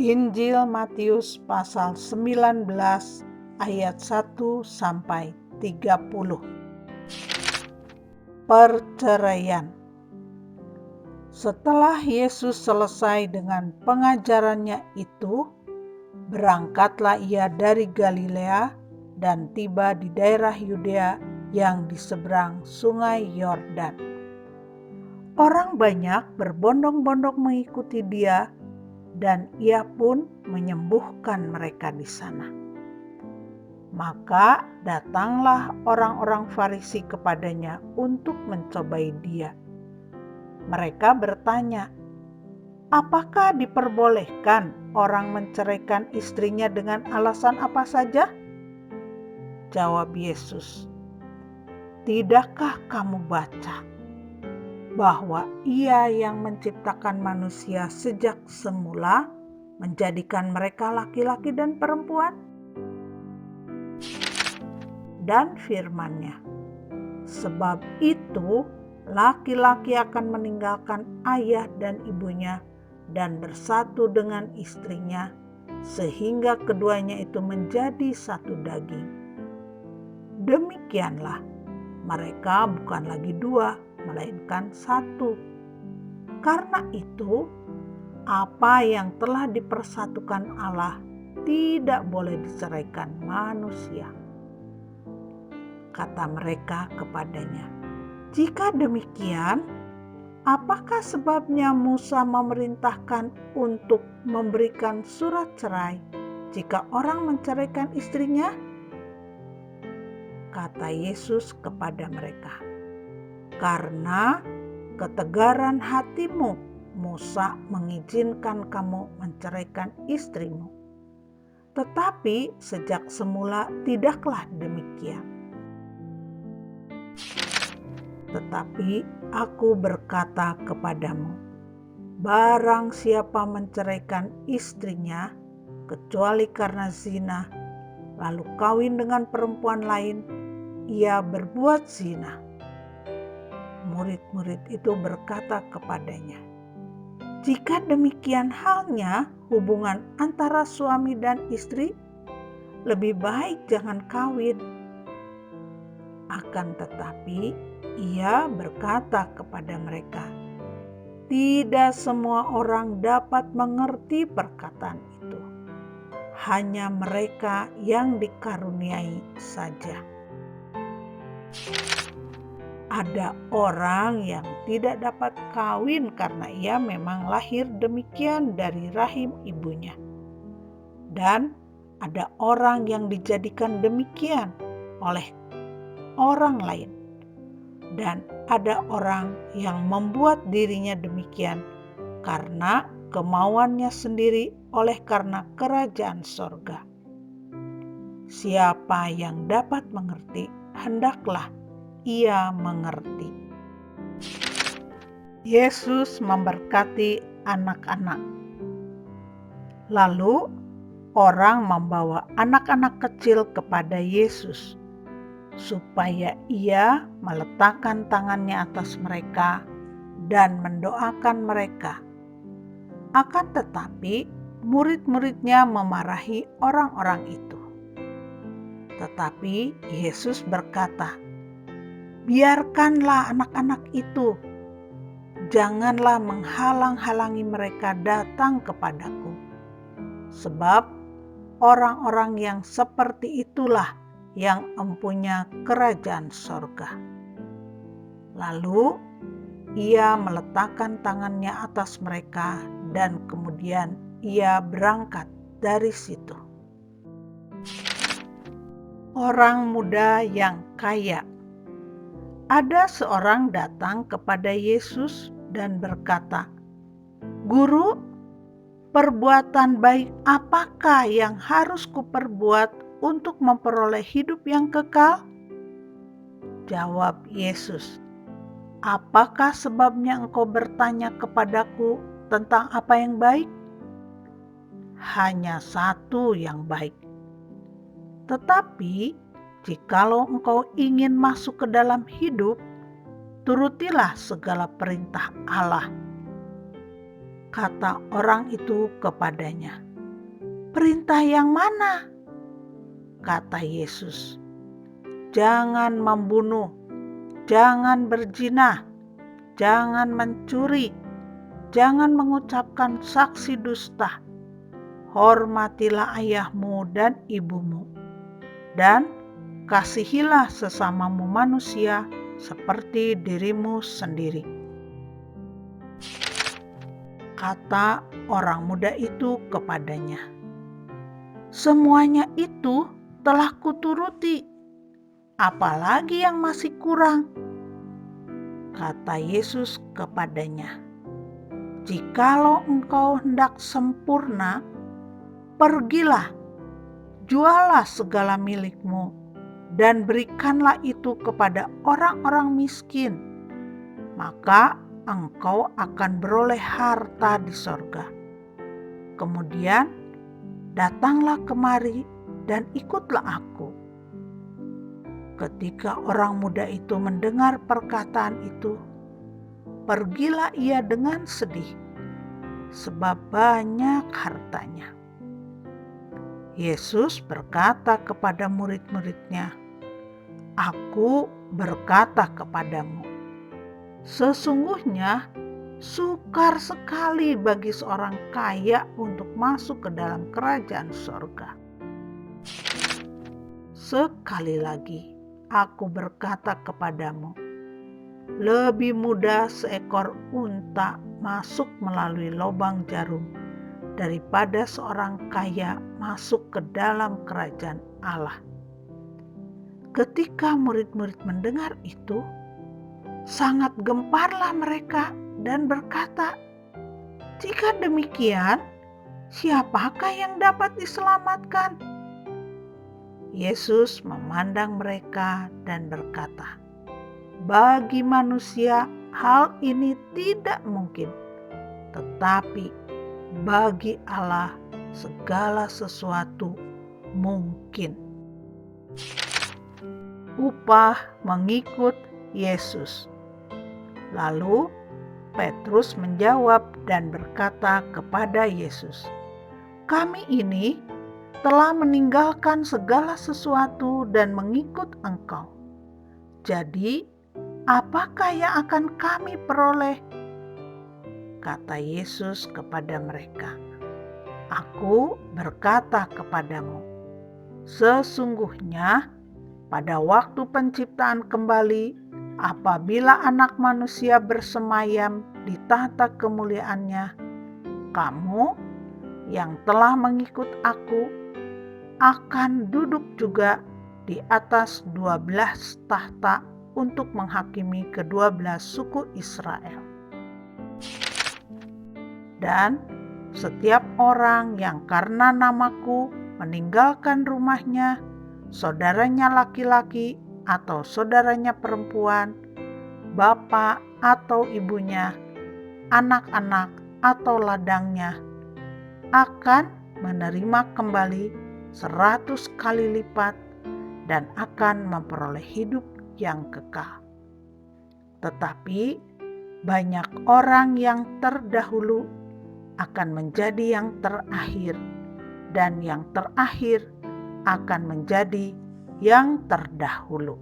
Injil Matius pasal 19 ayat 1 sampai 30. Perceraian. Setelah Yesus selesai dengan pengajarannya itu, berangkatlah ia dari Galilea dan tiba di daerah Yudea yang di seberang sungai Yordan. Orang banyak berbondong-bondong mengikuti dia, dan ia pun menyembuhkan mereka di sana. Maka datanglah orang-orang Farisi kepadanya untuk mencobai dia. Mereka bertanya, apakah diperbolehkan orang menceraikan istrinya dengan alasan apa saja? Jawab Yesus, tidakkah kamu baca bahwa Ia yang menciptakan manusia sejak semula menjadikan mereka laki-laki dan perempuan? Dan firman-Nya, sebab itu laki-laki akan meninggalkan ayah dan ibunya dan bersatu dengan istrinya, sehingga keduanya itu menjadi satu daging. Demikianlah, mereka bukan lagi dua, melainkan satu. Karena itu, apa yang telah dipersatukan Allah tidak boleh diceraikan manusia. Kata mereka kepadanya, jika demikian, apakah sebabnya Musa memerintahkan untuk memberikan surat cerai jika orang menceraikan istrinya? Kata Yesus kepada mereka, karena ketegaran hatimu, Musa mengizinkan kamu menceraikan istrimu. Tetapi sejak semula tidaklah demikian. Tetapi aku berkata kepadamu, barang siapa menceraikan istrinya, kecuali karena zina, lalu kawin dengan perempuan lain, ia berbuat zina. Murid-murid itu berkata kepadanya, jika demikian halnya hubungan antara suami dan istri, lebih baik jangan kawin. Akan tetapi ia berkata kepada mereka, tidak semua orang dapat mengerti perkataan itu, hanya mereka yang dikaruniai saja. Ada orang yang tidak dapat kawin karena ia memang lahir demikian dari rahim ibunya. Dan ada orang yang dijadikan demikian oleh orang lain. Dan ada orang yang membuat dirinya demikian karena kemauannya sendiri oleh karena kerajaan sorga. Siapa yang dapat mengerti, hendaklah ia mengerti. Yesus memberkati anak-anak. Lalu orang membawa anak-anak kecil kepada Yesus, supaya ia meletakkan tangannya atas mereka dan mendoakan mereka. Akan tetapi murid-muridnya memarahi orang-orang itu. Tetapi Yesus berkata, biarkanlah anak-anak itu, janganlah menghalang-halangi mereka datang kepadaku. Sebab orang-orang yang seperti itulah yang empunya kerajaan sorga. Lalu ia meletakkan tangannya atas mereka dan kemudian ia berangkat dari situ. Orang muda yang kaya. Ada seorang datang kepada Yesus dan berkata, Guru, perbuatan baik apakah yang harus kuperbuat untuk memperoleh hidup yang kekal? Jawab Yesus, apakah sebabnya engkau bertanya kepadaku tentang apa yang baik? Hanya satu yang baik. Tetapi jikalau engkau ingin masuk ke dalam hidup, turutilah segala perintah Allah. Kata orang itu kepadanya, "Perintah yang mana?" kata Yesus. "Jangan membunuh, jangan berzina, jangan mencuri, jangan mengucapkan saksi dusta, hormatilah ayahmu dan ibumu, dan kasihilah sesamamu manusia seperti dirimu sendiri." Kata orang muda itu kepadanya, "Semuanya itu telah kuturuti, apalagi yang masih kurang?" Kata Yesus kepadanya, "Jikalau engkau hendak sempurna, pergilah, jualah segala milikmu, dan berikanlah itu kepada orang-orang miskin, maka engkau akan beroleh harta di sorga. Kemudian datanglah kemari dan ikutlah aku." Ketika orang muda itu mendengar perkataan itu, pergilah ia dengan sedih, sebab banyak hartanya. Yesus berkata kepada murid-muridnya, "Aku berkata kepadamu, sesungguhnya sukar sekali bagi seorang kaya untuk masuk ke dalam kerajaan sorga. Sekali lagi, aku berkata kepadamu, lebih mudah seekor unta masuk melalui lubang jarum daripada seorang kaya masuk ke dalam kerajaan Allah." Ketika murid-murid mendengar itu, sangat gemparlah mereka dan berkata, "Jika demikian, siapakah yang dapat diselamatkan?" Yesus memandang mereka dan berkata, "Bagi manusia hal ini tidak mungkin, tetapi bagi Allah segala sesuatu mungkin." Upah mengikut Yesus. Lalu Petrus menjawab dan berkata kepada Yesus, "Kami ini telah meninggalkan segala sesuatu dan mengikut Engkau. Jadi, apakah yang akan kami peroleh?" Kata Yesus kepada mereka, "Aku berkata kepadamu, sesungguhnya pada waktu penciptaan kembali, apabila Anak Manusia bersemayam di tahta kemuliaannya, kamu yang telah mengikut aku akan duduk juga di atas 12 tahta untuk menghakimi ke-12 suku Israel. Dan setiap orang yang karena namaku meninggalkan rumahnya, saudaranya laki-laki atau saudaranya perempuan, bapak atau ibunya, anak-anak atau ladangnya, akan menerima kembali 100 kali lipat dan akan memperoleh hidup yang kekal. Tetapi banyak orang yang terdahulu akan menjadi yang terakhir, dan yang terakhir akan menjadi yang terdahulu."